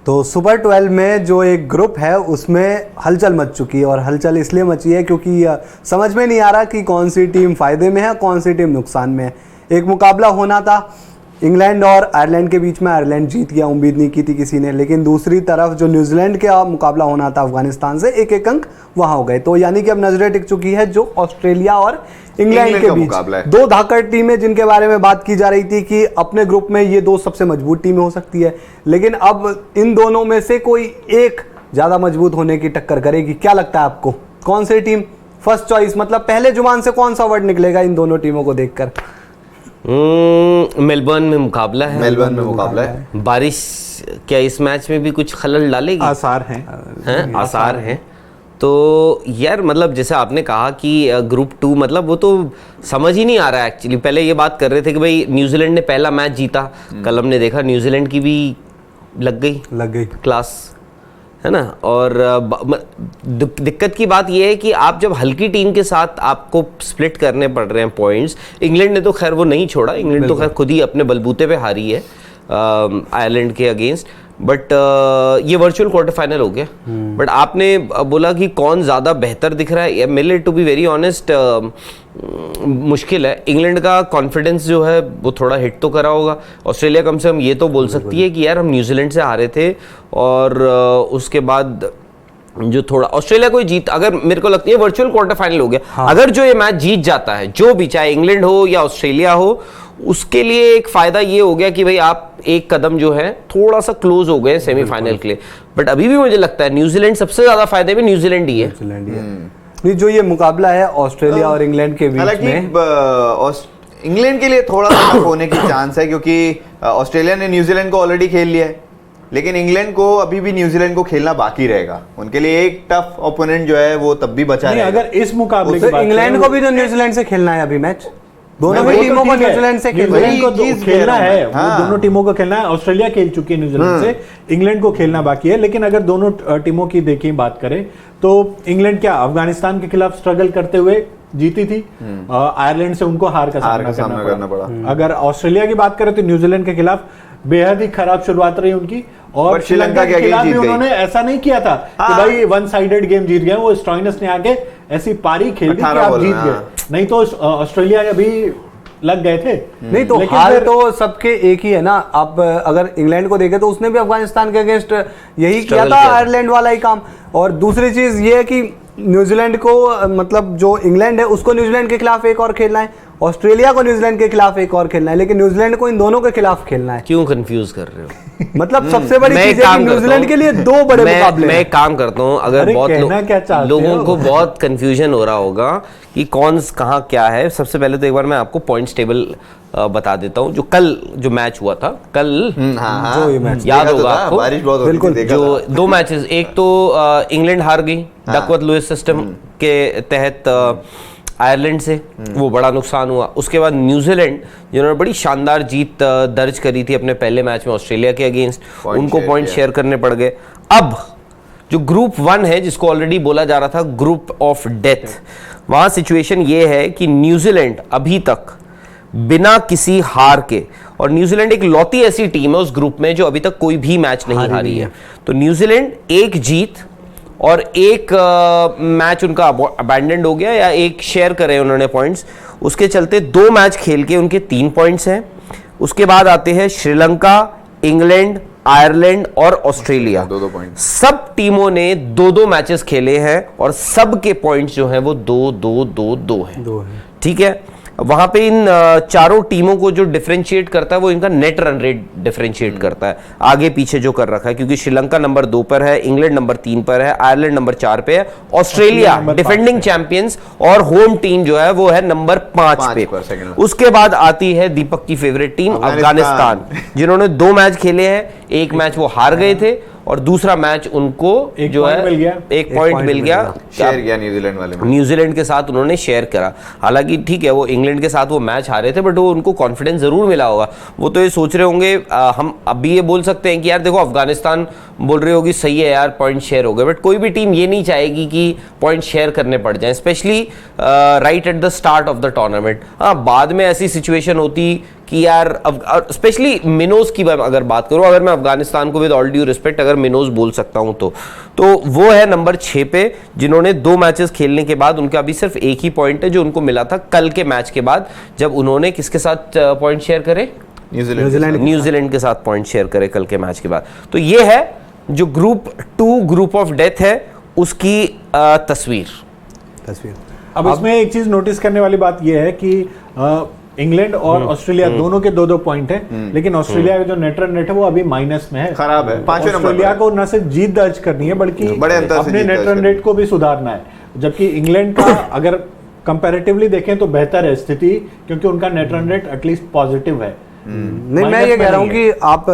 तो सुपर 12 में जो एक ग्रुप है उसमें हलचल मच चुकी है, और हलचल इसलिए मची है क्योंकि समझ में नहीं आ रहा कि कौन सी टीम फ़ायदे में है, कौन सी टीम नुकसान में है। एक मुकाबला होना था इंग्लैंड और आयरलैंड के बीच में, आयरलैंड जीत गया, उम्मीद नहीं की थी किसी ने। लेकिन दूसरी तरफ जो न्यूजीलैंड का मुकाबला होना था अफगानिस्तान से, एक एक अंक वहाँ हो गए। तो यानी कि अब नजरें टिक चुकी है जो ऑस्ट्रेलिया और इंग्लैंड के बीच, दो धाकड़ टीमें जिनके बारे में बात की जा रही थी कि अपने ग्रुप में ये दो सबसे मजबूत टीमें हो सकती है, लेकिन अब इन दोनों में से कोई एक ज़्यादा मजबूत होने की टक्कर करेगी। क्या लगता है आपको, कौन सी टीम फर्स्ट चॉइस, मतलब पहले जुबान से कौन सा वर्ड निकलेगा इन दोनों टीमों को देखकर? मेलबर्न में मुकाबला है। मेलबर्न में मुकाबला है। बारिश क्या इस मैच में भी कुछ खलल डालेगी? आसार हैं, आसार हैं। तो यार मतलब जैसे आपने कहा कि ग्रुप 2, मतलब वो तो समझ ही नहीं आ रहा है एक्चुअली। पहले ये बात कर रहे थे कि भाई न्यूजीलैंड ने पहला मैच जीता, कल हमने देखा न्यूजीलैंड की भी लग गई क्लास, है ना। और दिक्कत की बात यह है कि आप जब हल्की टीम के साथ आपको स्प्लिट करने पड़ रहे हैं पॉइंट्स, इंग्लैंड ने तो खैर वो नहीं छोड़ा, इंग्लैंड तो खैर खुद ही अपने बलबूते पे हारी है आयरलैंड के अगेंस्ट, बट ये वर्चुअल क्वार्टर फाइनल हो गया। बट आपने बोला कि कौन ज़्यादा बेहतर दिख रहा है, मेरे लिए टू बी वेरी ऑनेस्ट मुश्किल है। इंग्लैंड का कॉन्फिडेंस जो है वो थोड़ा हिट तो करा होगा। ऑस्ट्रेलिया कम से कम ये तो बोल सकती है कि यार हम न्यूजीलैंड से हारे थे, और उसके बाद जो थोड़ा ऑस्ट्रेलिया को जीत, अगर मेरे को लगता है वर्चुअल क्वार्टर फाइनल हो गया, हाँ। अगर जो ये मैच जीत जाता है, जो भी चाहे इंग्लैंड हो या ऑस्ट्रेलिया हो, उसके लिए एक फायदा ये हो गया कि भाई आप एक कदम जो है थोड़ा सा क्लोज हो गए सेमीफाइनल के लिए। बट अभी भी मुझे लगता है न्यूजीलैंड सबसे ज्यादा फायदे में न्यूजीलैंड ही है। नहीं, जो ये मुकाबला है ऑस्ट्रेलिया और इंग्लैंड के बीच में, इंग्लैंड के लिए थोड़ा सा टफ होने की चांस है, क्योंकि ऑस्ट्रेलिया ने न्यूजीलैंड को ऑलरेडी खेल लिया है, लेकिन इंग्लैंड को अभी भी न्यूजीलैंड को खेलना बाकी रहेगा। उनके लिए एक टफ ओपोनेंट जो है वो तब भी बचा रहेगा। अगर इस मुकाबले तो इंग्लैंड को भी तो न्यूजीलैंड से खेलना है अभी मैच, दोनों ही टीमों को न्यूजीलैंड से खेलना है, वो दोनों टीमों को खेलना है। ऑस्ट्रेलिया खेल चुकी है न्यूजीलैंड से, इंग्लैंड को खेलना बाकी है। लेकिन अगर दोनों टीमों की देखें बात करें तो इंग्लैंड क्या अफगानिस्तान के खिलाफ स्ट्रगल करते हुए जीती थी, आयरलैंड से उनको हार का सामना करना पड़ा। अगर ऑस्ट्रेलिया की बात करें तो न्यूजीलैंड के खिलाफ बेहद ही खराब शुरुआत रही उनकी, और श्रीलंका के खिलाफ भी उन्होंने ऐसा नहीं किया था कि भाई वन साइडेड गेम जीत गए। वो स्टॉइनस ने आके ऐसी पारी खेल दी कि आप जीत गए, नहीं तो ऑस्ट्रेलिया अभी लग गए थे। नहीं तो हाल तो सबके एक ही है ना। आप अगर इंग्लैंड को देखें तो उसने भी अफगानिस्तान के अगेंस्ट यही किया था, आयरलैंड वाला ही काम। और दूसरी चीज ये है कि न्यूजीलैंड को, मतलब जो इंग्लैंड है उसको न्यूजीलैंड के खिलाफ एक और खेलना है, ऑस्ट्रेलिया को न्यूजीलैंड के खिलाफ एक और खेलना है, लेकिन न्यूजीलैंड को इन दोनों के खिलाफ खेलना है। क्यों कंफ्यूज कर रहे हो? मतलब सबसे बड़ी चीज है कि न्यूजीलैंड के लिए दो बड़े मुकाबले। मैं एक काम करता हूँ, अगर बहुत लोगों को बहुत कंफ्यूजन हो रहा होगा कि कौन कहाँ क्या है, सबसे पहले तो एक बार मैं आपको पॉइंट्स टेबल बता देता हूँ। जो कल जो मैच हुआ था कल, जो ये मैच याद होगा आपको, बारिश बहुत बिल्कुल, जो दो मैचेस, एक तो इंग्लैंड हार गई डकवर्थ लुईस सिस्टम के तहत आयरलैंड से, वो बड़ा नुकसान हुआ। उसके बाद न्यूजीलैंड जिन्होंने बड़ी शानदार जीत दर्ज करी थी अपने पहले मैच में ऑस्ट्रेलिया के अगेंस्ट, उनको पॉइंट शेयर करने पड़ गए। अब जो ग्रुप 1 है, जिसको ऑलरेडी बोला जा रहा था ग्रुप ऑफ डेथ, वहां सिचुएशन ये है कि न्यूजीलैंड अभी तक बिना किसी हार के, और न्यूजीलैंड एक लौती ऐसी टीम है उस ग्रुप में जो अभी तक कोई भी मैच नहीं हारी है। तो न्यूजीलैंड एक जीत और एक मैच उनका अबैंडन्ड हो गया, या एक शेयर करे उन्होंने पॉइंट्स, उसके चलते 2 मैच खेल के उनके 3 पॉइंट्स हैं। उसके बाद आते हैं श्रीलंका, इंग्लैंड, आयरलैंड और ऑस्ट्रेलिया। 2-2 पॉइंट। सब टीमों ने 2-2 मैचेस खेले हैं और सब के पॉइंट्स जो हैं वो 2-2-2-2 हैं। ठीक है, वहां पे इन चारों टीमों को जो डिफरेंशिएट करता है वो इनका नेट रन रेट डिफरेंशिएट करता है, आगे पीछे जो कर रखा है, क्योंकि श्रीलंका नंबर 2 पर है, इंग्लैंड नंबर 3 पर है, आयरलैंड नंबर 4 पे है, ऑस्ट्रेलिया डिफेंडिंग चैंपियंस और होम टीम जो है वो है नंबर 5 पे। उसके बाद आती है दीपक की फेवरेट टीम अफगानिस्तान, जिन्होंने 2 मैच खेले हैं, एक मैच वो हार गए थे और दूसरा मैच उनको जो है एक पॉइंट मिल गया, शेयर किया न्यूजीलैंड वाले में, न्यूजीलैंड के साथ उन्होंने शेयर करा। हालांकि ठीक है वो इंग्लैंड के साथ वो मैच हारे थे, बट वो उनको कॉन्फिडेंस जरूर मिला होगा। वो तो ये सोच रहे होंगे, हम अभी ये बोल सकते हैं कि यार देखो अफगानिस्तान बोल रही होगी सही है यार पॉइंट शेयर हो गए, बट कोई भी टीम ये नहीं चाहेगी कि पॉइंट शेयर करने पड़ जाए, specially right at the start of the tournament. हाँ, बाद में ऐसी सिचुएशन होती कि यार स्पेशली मिनोज की अगर बात करूं, अगर मैं अफगानिस्तान को विद ऑल ड्यू रिस्पेक्ट अगर मिनोज बोल सकता हूं तो वो है नंबर 6 पे, जिन्होंने 2 मैचेस खेलने के बाद उनका अभी सिर्फ एक ही पॉइंट है जो उनको मिला था कल के मैच के बाद, जब उन्होंने किसके साथ पॉइंट शेयर करे, न्यूजीलैंड के साथ पॉइंट शेयर करे कल के मैच के बाद। तो ये है जो ग्रुप 2 ग्रुप ऑफ डेथ है उसकी तस्वीर। अब इसमें एक चीज नोटिस करने वाली बात यह है कि इंग्लैंड और ऑस्ट्रेलिया दोनों के 2-2 पॉइंट है, लेकिन ऑस्ट्रेलिया का जो नेट रन रेट है वो अभी माइनस में है, खराब है। 5वें नंबर ऑस्ट्रेलिया को न सिर्फ जीत दर्ज करनी है बल्कि अपने नेट रन रेट को भी सुधारना है, जबकि इंग्लैंड का अगर कंपैरेटिवली देखें तो बेहतर है स्थिति, क्योंकि उनका net run rate at least positive है। नहीं, मैं ये कह रहा हूँ कि आप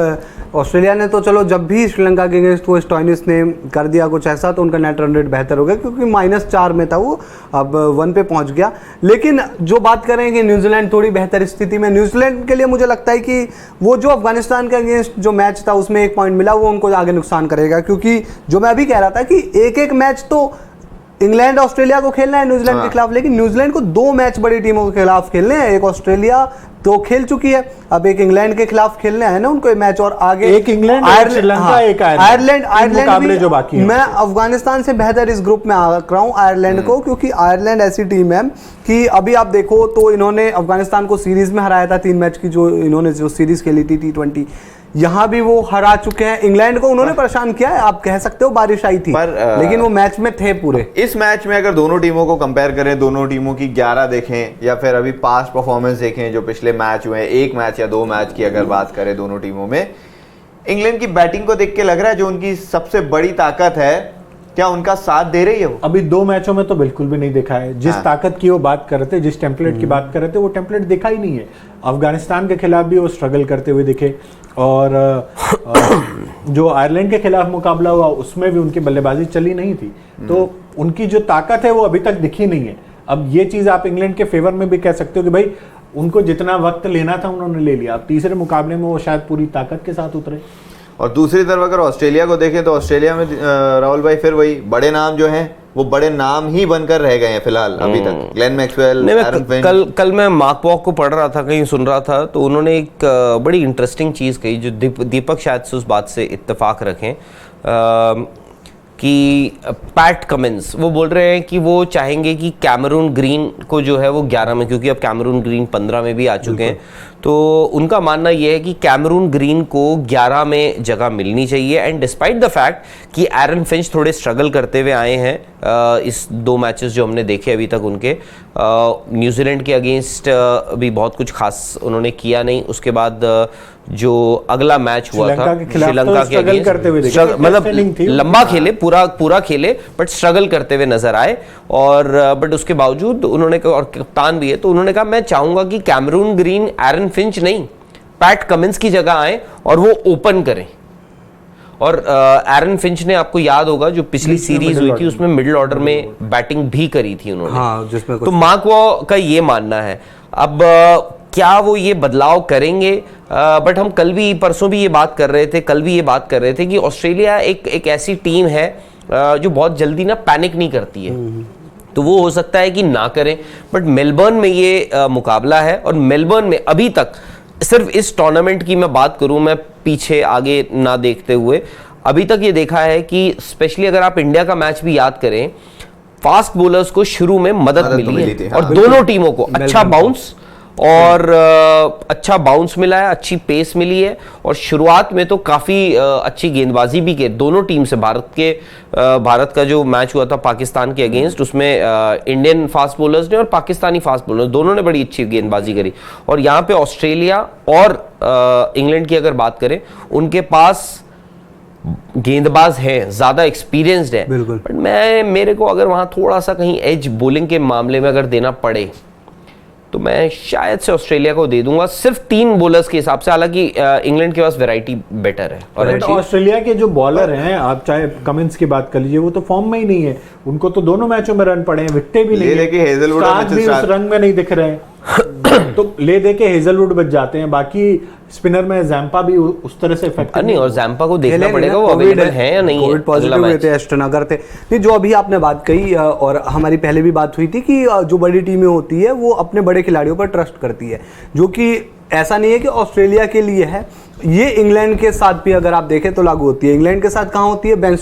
ऑस्ट्रेलिया ने तो चलो जब भी श्रीलंका के अगेंस्ट वो स्टोइनिस ने कर दिया कुछ ऐसा तो उनका नेट रन रेट बेहतर हो गया, क्योंकि -4 में था वो, अब 1 पे पहुंच गया। लेकिन जो बात करें कि न्यूजीलैंड थोड़ी बेहतर स्थिति में, न्यूजीलैंड के लिए मुझे लगता है कि वो जो अफगानिस्तान के अगेंस्ट जो मैच था उसमें 1 पॉइंट मिला वो उनको आगे नुकसान करेगा, क्योंकि जो मैं अभी कह रहा था कि एक मैच तो इंग्लैंड ऑस्ट्रेलिया को खेलना है न्यूजीलैंड के खिलाफ, लेकिन न्यूजीलैंड को 2 मैच बड़ी टीमों के खिलाफ खेलने हैं। एक ऑस्ट्रेलिया तो खेल चुकी है, अब एक इंग्लैंड के खिलाफ खेलने है ना उनको मैच, और आगे एक इंग्लैंड, श्रीलंका, एक आयरलैंड जो बाकी है। मैं अफगानिस्तान से बेहतर इस ग्रुप में आकर रहा हूँ आयरलैंड को, क्योंकि आयरलैंड ऐसी टीम है कि अभी आप देखो तो इन्होंने अफगानिस्तान को सीरीज में हराया था 3 मैच की, जो इन्होंने जो सीरीज खेली थी T20, यहाँ भी वो हरा चुके हैं। इंग्लैंड को उन्होंने परेशान किया है, आप कह सकते हो बारिश आई थी लेकिन वो मैच में थे पूरे। इस मैच में अगर दोनों टीमों को कंपेयर करें, दोनों टीमों की 11 देखें या फिर अभी पास्ट परफॉर्मेंस देखें जो पिछले मैच हुए हैं, 1 मैच या 2 मैच की अगर बात करें दोनों टीमों में, इंग्लैंड की बैटिंग को देख के लग रहा है जो उनकी सबसे बड़ी ताकत है क्या उनका साथ दे रही है वो? अभी 2 मैचों में तो बिल्कुल भी नहीं दिखा है। जिस ताकत की वो बात कर रहे थे, जिस टेम्पलेट की बात कर रहे थे, वो टेम्पलेट दिखा ही नहीं है। अफगानिस्तान के खिलाफ भी वो स्ट्रगल करते हुए दिखे, और जो आयरलैंड के खिलाफ मुकाबला हुआ उसमें भी उनकी बल्लेबाजी चली नहीं थी, तो उनकी जो ताकत है वो अभी तक दिखी नहीं है। अब ये चीज आप इंग्लैंड के फेवर में भी कह सकते हो कि भाई उनको जितना वक्त लेना था उन्होंने ले लिया, अब तीसरे मुकाबले में वो शायद पूरी ताकत के साथ उतरे। और दूसरी तरफ अगर ऑस्ट्रेलिया को देखें तो ऑस्ट्रेलिया में राहुल भाई फिर वही बड़े नाम जो हैं वो बड़े नाम ही बनकर रह गए हैं फिलहाल अभी तक। Glenn Maxwell, Aaron Finch. कल मैं मार्क वॉक को पढ़ रहा था, कहीं सुन रहा था, तो उन्होंने एक बड़ी इंटरेस्टिंग चीज़ कही, जो दीपक शायद से उस बात से इत्तेफाक रखें, कि पैट कमिंस वो बोल रहे हैं कि वो चाहेंगे कि कैमरून ग्रीन को जो है वो 11 में, क्योंकि अब कैमरून ग्रीन 15 में भी आ चुके हैं, तो उनका मानना ये है कि कैमरून ग्रीन को 11 में जगह मिलनी चाहिए। एंड डिस्पाइट द फैक्ट कि एरन फिंच थोड़े स्ट्रगल करते हुए आए हैं इस 2 मैचेस जो हमने देखे अभी तक उनके, न्यूजीलैंड के अगेंस्ट भी बहुत कुछ खास उन्होंने किया नहीं, उसके बाद जो अगला मैच हुआ था श्रीलंका के अगेंस्ट, मतलब लंबा खेले, पूरा खेले, बट स्ट्रगल करते हुए नजर आए, और बट उसके बावजूद उन्होंने, और कप्तान भी है, तो उन्होंने कहा मैं चाहूंगा कि कैमरून ग्रीन एरन फिंच नहीं, पैट कमिंस की जगह आए और वो ओपन करें। और एरन फिंच ने, आपको याद होगा जो पिछली सीरीज हुई थी उसमें मिडिल ऑर्डर में बैटिंग भी करी थी उन्होंने, हाँ, जिसमें तो मार्क वॉ का ये मानना है। अब क्या वो ये बदलाव करेंगे, बट हम कल भी, परसों भी ये बात कर रहे थे, कल भी ये बात कर रहे थे कि ऑस्ट्रेलिया एक ऐसी टीम है जो बहुत जल्दी ना पैनिक नहीं करती है, तो वो हो सकता है कि ना करें, बट मेलबर्न में ये मुकाबला है, और मेलबर्न में अभी तक सिर्फ इस टूर्नामेंट की मैं बात करूं, मैं पीछे आगे ना देखते हुए, अभी तक ये देखा है कि स्पेशली अगर आप इंडिया का मैच भी याद करें, फास्ट बॉलर्स को शुरू में मदद मिली है, और दोनों टीमों को अच्छा बाउंस और अच्छा बाउंस मिला है, अच्छी पेस मिली है, और शुरुआत में तो काफ़ी अच्छी गेंदबाजी भी की दोनों टीम से। भारत का जो मैच हुआ था पाकिस्तान के अगेंस्ट, उसमें इंडियन फास्ट बॉलर्स ने और पाकिस्तानी फास्ट बॉलर्स दोनों ने बड़ी अच्छी गेंदबाजी करी, और यहाँ पे ऑस्ट्रेलिया और इंग्लैंड की अगर बात करें, उनके पास गेंदबाज है, ज्यादा एक्सपीरियंस्ड है, बट मेरे को अगर वहां थोड़ा सा कहीं एज बॉलिंग के मामले में अगर देना पड़े तो मैं शायद से ऑस्ट्रेलिया को दे दूंगा, सिर्फ 3 बॉलर्स के हिसाब से, हालांकि इंग्लैंड के पास वैरायटी बेटर है। और ऑस्ट्रेलिया के जो बॉलर हैं, आप चाहे कमिंस की बात कर लीजिए, वो तो फॉर्म में ही नहीं है, उनको तो दोनों मैचों में रन पड़े हैं, विकेटें भी नहीं है, भी उस रंग में नहीं दिख रहे हैं। तो ले दे के हेजलवुड बच जाते हैं, बाकी स्पिनर में जैम्पा भी उस तरह से इफेक्टिव नहीं, और जैम्पा को देखना खेलेंगे पड़ेगा ना, वो कोविड अवेलेबल है या नहीं है। कोविड पॉजिटिव हुए थे एस्टन अगर थे। नहीं, जो अभी आपने बात कही और हमारी पहले भी बात हुई थी कि जो बड़ी टीमें होती है वो अपने बड़े खिलाड़ियों पर ट्रस्ट करती है, जो कि ऐसा नहीं है कि ऑस्ट्रेलिया के लिए है, ये इंग्लैंड के साथ भी अगर आप देखें तो लागू होती है। इंग्लैंड के साथ कहाँ होती है? बेन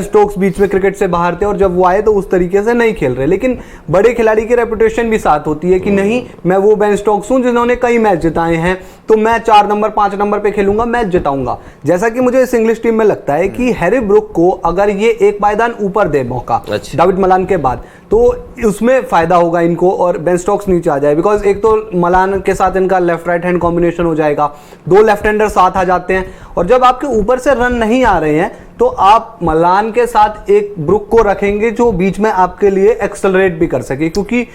स्टोक्स बीच में क्रिकेट से बाहर थे और जब वो आए तो उस तरीके से नहीं खेल रहे, लेकिन बड़े खिलाड़ी की रेपुटेशन भी साथ होती है कि नहीं, मैं वो बेन स्टोक्स हूं जिन्होंने कई मैच जिताए हैं, तो मैं 4 नंबर 5 नंबर पे खेलूंगा, मैच जिताऊंगा। जैसा कि मुझे इस इंग्लिश टीम में लगता है कि हैरी ब्रुक को अगर ये एक पायदान ऊपर दे मौका डेविड मलान के बाद, तो उसमें फायदा होगा इनको और बेन स्टोक्स नीचे आ जाए, बिकॉज एक तो मलान के साथ इनका लेफ्ट राइट हैंड कॉम्बिनेशन हो जाएगा, 2 लेफ्ट हैंडर साथ आ जाते हैं, और जब आपके ऊपर से रन नहीं आ रहे हैं तो आप मलान के साथ एक ब्रुक को रखेंगे जो बीच में आपके लिए एक्सेलरेट भी कर सके, क्योंकि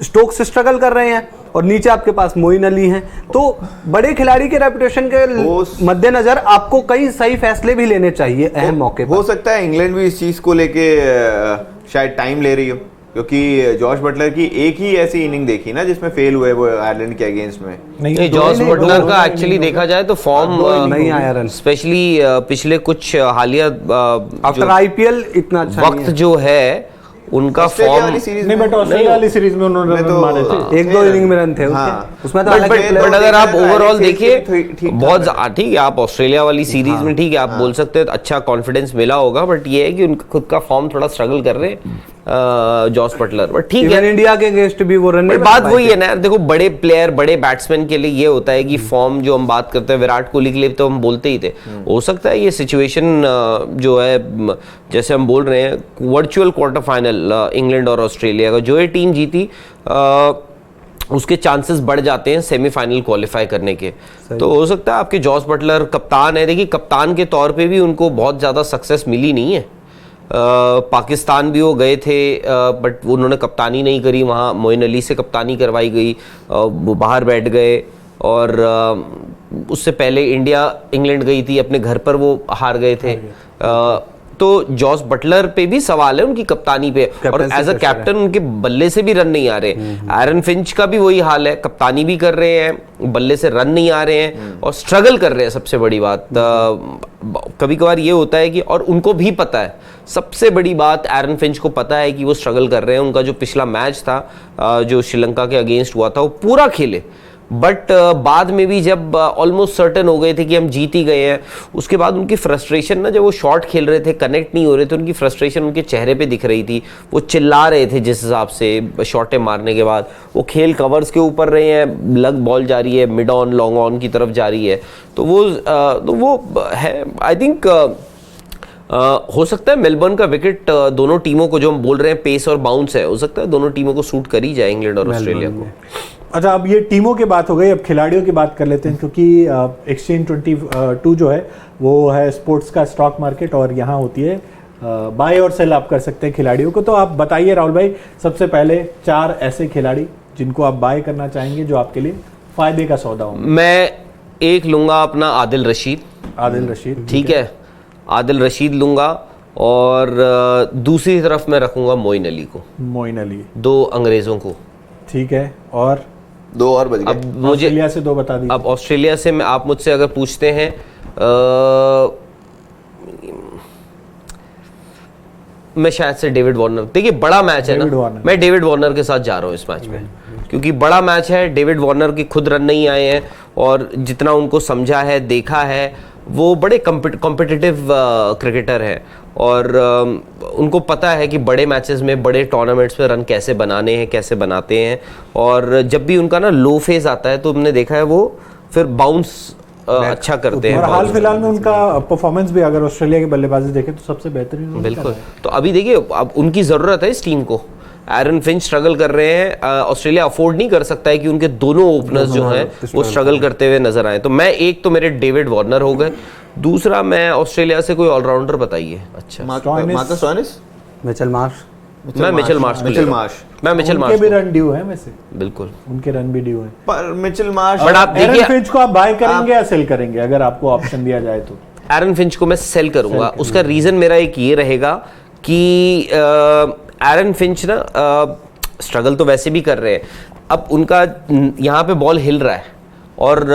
स्टोक्स स्ट्रगल कर रहे हैं और नीचे आपके पास मोइन अली हैं। तो बड़े खिलाड़ी के रेपुटेशन के मद्देनजर आपको कई सही फैसले भी लेने चाहिए अहम मौके पर। हो सकता है इंग्लैंड भी इस चीज को लेके शायद टाइम ले रही हो, क्योंकि जॉश बटलर की एक ही ऐसी इनिंग देखी ना जिसमें फेल हुए वो आयरलैंड के अगेंस्ट में। नहीं, जॉश बटलर का एक्चुअली देखा जाए तो फॉर्म नहीं आया रन, स्पेशली पिछले कुछ हालिया आफ्टर आईपीएल इतना अच्छा वक्त जो है उनका फॉर्म नहीं, बट ऑस्ट्रेलिया वाली सीरीज में उन्होंने रन मारे थे, 1-2 इनिंग में रन थे उसमें तो। बट अगर आप ओवरऑल देखिए बहुत ठीक है, आप ऑस्ट्रेलिया वाली सीरीज में ठीक है आप बोल सकते हैं अच्छा कॉन्फिडेंस मिला होगा, बट ये है कि उनका खुद का फॉर्म थोड़ा स्ट्रगल कर रहे हैं जॉस बटलर, बट ठीक है इंडिया के अगेंस्ट भी वो रन। बात वही है ना, देखो बड़े प्लेयर बड़े बैट्समैन के लिए ये होता है कि फॉर्म जो हम बात करते हैं विराट कोहली के लिए तो हम बोलते ही थे, हो सकता है ये सिचुएशन जो है जैसे हम बोल रहे हैं वर्चुअल क्वार्टर फाइनल इंग्लैंड और ऑस्ट्रेलिया का जो ये टीम जीती उसके चांसेस बढ़ जाते हैं सेमीफाइनल क्वालिफाई करने के। तो हो सकता है आपके जॉस बटलर कप्तान है, देखिए कप्तान के तौर पे भी उनको बहुत ज़्यादा सक्सेस मिली नहीं है। पाकिस्तान भी वो गए थे बट उन्होंने कप्तानी नहीं करी, वहाँ मोइन अली से कप्तानी करवाई गई, वो बाहर बैठ गए, और उससे पहले इंग्लैंड गई थी अपने घर पर वो हार गए थे। तो जॉस बटलर पे भी सवाल है उनकी कप्तानी पे, और एज अ कैप्टन उनके बल्ले से भी रन नहीं आ रहे। एरन फिंच का भी वही हाल है, कप्तानी भी कर रहे हैं, बल्ले से रन नहीं आ रहे हैं और स्ट्रगल कर रहे हैं। सबसे बड़ी बात कभी कभार ये होता है कि, और उनको भी पता है, सबसे बड़ी बात एरन फिंच को पता है कि वो स्ट्रगल कर रहे हैं। उनका जो पिछला मैच था जो श्रीलंका के अगेंस्ट हुआ था वो पूरा खेले, बट बाद में भी जब ऑलमोस्ट सर्टेन हो गए थे कि हम जीत ही गए हैं, उसके बाद उनकी फ्रस्ट्रेशन ना, जब वो शॉट खेल रहे थे कनेक्ट नहीं हो रहे थे, उनकी फ्रस्ट्रेशन उनके चेहरे पे दिख रही थी, वो चिल्ला रहे थे जिस हिसाब से शॉटें मारने के बाद। वो खेल कवर्स के ऊपर रहे हैं, लग बॉल जा रही है, मिड ऑन लॉन्ग ऑन की तरफ जा रही है, तो वो है आई थिंक हो सकता है मेलबर्न का विकेट दोनों टीमों को, जो हम बोल रहे हैं पेस और बाउंस है, हो सकता है दोनों टीमों को सूट कर ही जाए, इंग्लैंड और ऑस्ट्रेलिया को। अच्छा, अब ये टीमों की बात हो गई, अब खिलाड़ियों की बात कर लेते हैं, क्योंकि एक्सचेंज 22 जो है वो है स्पोर्ट्स का स्टॉक मार्केट, और यहाँ होती है बाय और सेल आप कर सकते हैं खिलाड़ियों को। तो आप बताइए राहुल भाई, सबसे पहले 4 ऐसे खिलाड़ी जिनको आप बाय करना चाहेंगे जो आपके लिए फायदे का सौदा हो। मैं एक लूंगा अपना आदिल रशीद, ठीक है, आदिल रशीद लूंगा, और दूसरी तरफ मैं रखूंगा मोइन अली, 2 अंग्रेजों को, ठीक है, और 2 और बच गए। अब मुझे ऑस्ट्रेलिया से 2 बता दीजिए। अब ऑस्ट्रेलिया से आप मुझसे अगर पूछते हैं मैं शायद से डेविड वार्नर, देखिए बड़ा मैच है ना, मैं डेविड वार्नर के साथ जा रहा हूँ इस मैच में, क्योंकि बड़ा मैच है। डेविड वार्नर की खुद रन नहीं आए हैं, और जितना उनको समझा है देखा है, वो बड़े कॉम्पिटिटिव क्रिकेटर हैं, और उनको पता है कि बड़े मैचेस में, बड़े टूर्नामेंट्स में रन कैसे बनाने हैं, कैसे बनाते हैं, और जब भी उनका ना लो फेज आता है तो हमने देखा है वो फिर बाउंस अच्छा करते हैं। और हाल फिलहाल में उनका परफॉर्मेंस भी अगर ऑस्ट्रेलिया की बल्लेबाजी देखें तो सबसे बेहतरीन। बिल्कुल, तो अभी देखिए अब उनकी ज़रूरत है इस टीम को। एरन फिंच स्ट्रगल कर रहे हैं, ऑस्ट्रेलिया अफोर्ड नहीं कर सकता है कि उनके दोनों ओपनर्स जो हैं वो स्ट्रगल करते हुए नजर आए। तो मैं एक तो मेरे डेविड वार्नर हो गए, दूसरा मैं ऑस्ट्रेलिया से कोई ऑलराउंडर बताइए। अच्छा, मिचेल मार्श, मैं मिचेल मार्श उनके भी रन ड्यू है वैसे, बिल्कुल उनके रन भी ड्यू है, पर मिचेल मार्श। बट आप देखिए, एरन फिंच को आप बाय करेंगे या सेल करेंगे अगर आपको ऑप्शन दिया जाए तो? एरन फिंच को मैं सेल करूंगा। उसका रीजन मेरा एक ये रहेगा कि एरन फिंच ना स्ट्रगल तो वैसे भी कर रहे हैं, अब उनका यहाँ पे बॉल हिल रहा है और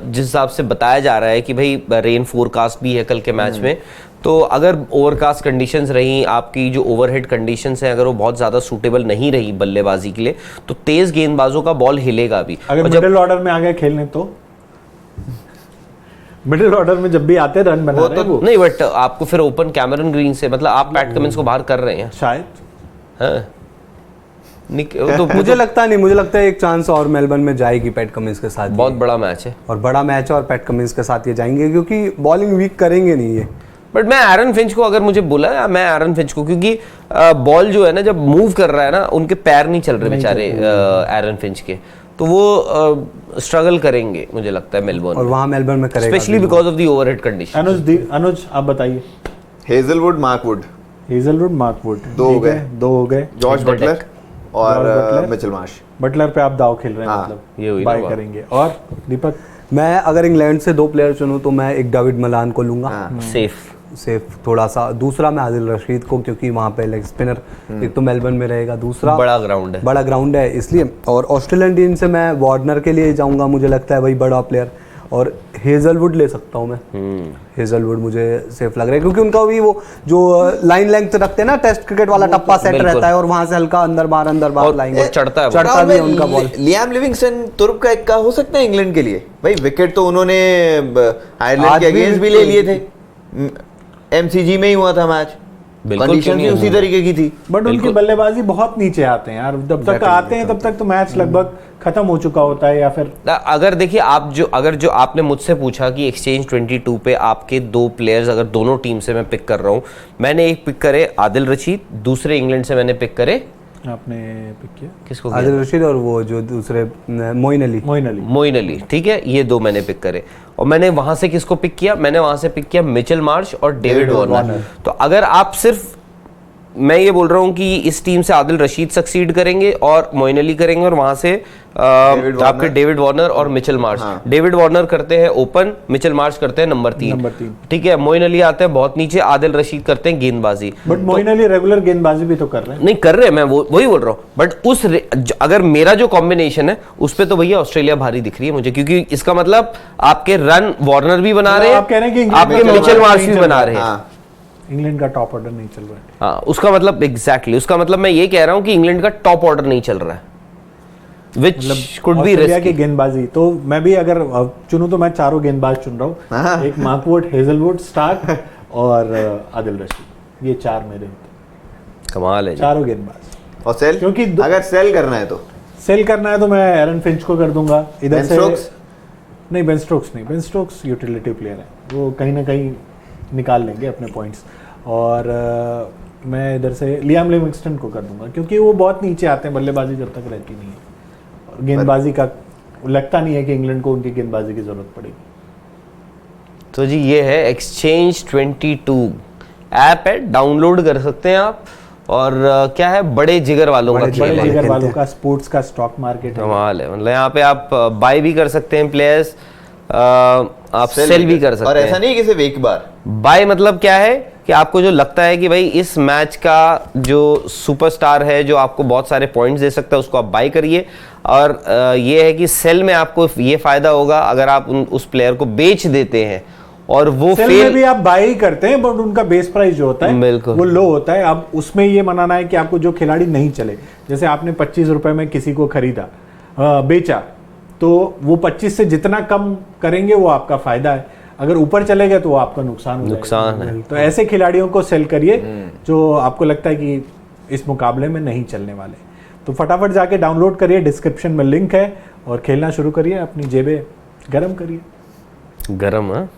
जिस हिसाब से बताया जा रहा है कि भाई रेन फोरकास्ट भी है कल के मैच में, तो अगर ओवरकास्ट कंडीशंस रही, आपकी जो ओवरहेड कंडीशंस हैं अगर वो बहुत ज़्यादा सूटेबल नहीं रही बल्लेबाजी के लिए, तो तेज़ गेंदबाजों का बॉल हिलेगा भी। अगर मिडिल ऑर्डर में आ गए खेलने तो मिडिल ऑर्डर में जब भी आते रन बना रहे हैं वो नहीं, बट आपको फिर ओपन कैमरन ग्रीन से, मतलब आप पैट कमिंस को बाहर कर रहे हैं शायद। हाँ। तो मुझे लगता है एक चांस और मेलबर्न में जाएगी पैट कमिंस के साथ। बहुत बड़ा मैच है और बड़ा मैच है और पैट कमिंस के साथ ये जाएंगे क्योंकि बॉलिंग वीक करेंगे नहीं ये। बट मैं एरन फिंच को, अगर मुझे बोला, मैं एरन फिंच को, क्योंकि बॉल जो है ना जब मूव कर रहा है ना, उनके पैर नहीं चल रहे बेचारे एरन फिंच के, तो वो स्ट्रगल करेंगे मुझे लगता है मेलबर्न, और वहाँ मेलबर्न में करेगा specially because of the overhead condition. Anuj आप बताइए। हेजलवुड, मार्कवुड, हेजलवुड, मार्कवुड दो हो गए, George Head the Buttler deck. और मिचेल मार्श। बटलर पे आप दाव खेल रहे हैं, हाँ, मतलब ये हुई बाय ना बात। करेंगे। और दीपक? मैं अगर इंग्लैंड से 2 प्लेयर चुनूं तो मैं एक डेविड मलान को लूंगा, सेफ थोड़ा सा। दूसरा मैं आदिल रशीद को, क्योंकि वहाँ पे लेग स्पिनर एक तो मेलबर्न में रहेगा, दूसरा बड़ा ग्राउंड है इसलिए। और ऑस्ट्रेलियन टीम से मैं वार्नर के लिए जाऊंगा, मुझे लगता है वही बड़ा प्लेयर। और हेजलवुड ले सकता हूँ मैं, हेजलवुड मुझे सेफ लग रहा है क्योंकि उनका भी वो जो लाइन लेंथ रखते हैं ना, टेस्ट क्रिकेट वाला टप्पा सेट रहता है और वहां से हल्का अंदर बाहर लाएंगे, चढ़ता भी है उनका बॉल। लियाम लिविंगस्टन तुर्क का इक्का हो सकता है इंग्लैंड के लिए भाई। विकेट तो उन्होंने आयरलैंड के अगेंस्ट भी ले लिए थे, एमसीजी में ही हुआ था मैच, कंडीशन भी उसी तरीके की थी। बट उनकी बल्लेबाजी बहुत नीचे आते हैं यार, जब तक आते हैं तब तक तो मैच लगभग खत्म हो चुका होता है। या फिर अगर देखिए आप जो आपने मुझसे पूछा कि एक्सचेंज 22 पे आपके 2 प्लेयर्स अगर दोनों टीम से मैं पिक कर रहा हूँ, मैंने एक पिक करे आदिल रशीद, दूसरे इंग्लैंड से मैंने पिक करे, आपने पिक किया किसको? आदिल रशीद और वो जो दूसरे मोइन अली, ठीक है, ये 2 मैंने पिक करे। और मैंने वहां से किसको पिक किया? मैंने वहां से पिक किया मिचेल मार्श और डेविड वार्नर। तो अगर आप सिर्फ, मैं ये बोल रहा हूँ कि इस टीम से आदिल रशीद सक्सीड करेंगे और मोइन अली करेंगे, और वहां से आपके डेविड वार्नर और मिचेल मार्श। डेविड वार्नर करते हैं ओपन, मिचेल मार्श करते हैं नंबर 3, ठीक है। मोइन अली आते हैं बहुत नीचे, आदिल रशीद करते हैं गेंदबाजी। बट मोइन अली रेगुलर गेंदबाजी भी तो कर रहे हैं। नहीं कर रहे, मैं वही बोल रहा हूँ। बट अगर मेरा जो कॉम्बिनेशन है उस पे तो भैया ऑस्ट्रेलिया भारी दिख रही है मुझे, क्योंकि इसका मतलब आपके रन वार्नर भी बना रहे हैं, आप कह रहे हैं कि आपके मिचेल मार्श भी बना रहे हैं। इंग्लैंड का टॉप ऑर्डर नहीं चल रहा है। हाँ, उसका मतलब एग्जैक्टली उसका मतलब मैं ये कह रहा हूँ कि इंग्लैंड का टॉप ऑर्डर नहीं चल रहा है, विच कुड बी ऑस्ट्रेलिया की गेंदबाजी। तो मैं भी अगर चुनूं तो मैं 4 गेंदबाज चुन रहा हूँ, एक मार्कवुड, हेजलवुड, स्टार्क और आदिल रशीद। ये 4 मेरे कमाल है, 4 गेंदबाज। और सेल, क्योंकि अगर सेल करना है तो मैं एरन फिंच को कर दूंगा इधर से। नहीं, बेन स्टोक्स यूटिलिटी प्लेयर है, वो कहीं ना कहीं निकाल लेंगे अपने पॉइंट्स। और मैं इधर से लियाम लिविंगस्टन को कर दूंगा, क्योंकि वो बहुत नीचे आते हैं, बल्लेबाजी जब तक रहती नहीं है, और गेंदबाजी का लगता नहीं है कि इंग्लैंड को उनकी गेंदबाजी की जरूरत पड़ेगी। तो जी ये है एक्सचेंज 22 ऐप है, डाउनलोड कर सकते हैं आप। और क्या है, बड़े जिगर वालों का खेल है, जिगर वालों का स्पोर्ट्स का स्टॉक मार्केट कमाल है। मतलब यहाँ पे आप बाय भी कर सकते हैं प्लेयर्स, आप सेल भी कर सकते हैं। और ऐसा नहीं कि सिर्फ एक बार बाय, मतलब क्या है कि आपको जो लगता है कि भाई इस मैच का जो सुपरस्टार है जो आपको बहुत सारे पॉइंट्स दे सकता है, उसको आप बाय करिए। और ये है कि सेल में आपको ये फायदा होगा अगर आप उस प्लेयर को बेच देते हैं और वो सेल में भी आप बाय ही करते हैं, बट उनका बेस प्राइस जो होता है वो लो होता है। अब उसमें ये मनाना है कि आपको जो खिलाड़ी नहीं चले, जैसे आपने 25 रुपए में किसी को खरीदा, बेचा, तो वो 25 से जितना कम करेंगे वो आपका फायदा है। अगर ऊपर चले गए तो वो आपका नुकसान है। तो ऐसे खिलाड़ियों को सेल करिए जो आपको लगता है कि इस मुकाबले में नहीं चलने वाले। तो फटाफट जाके डाउनलोड करिए, डिस्क्रिप्शन में लिंक है, और खेलना शुरू करिए, अपनी जेबें गरम करिए। गरम, हाँ।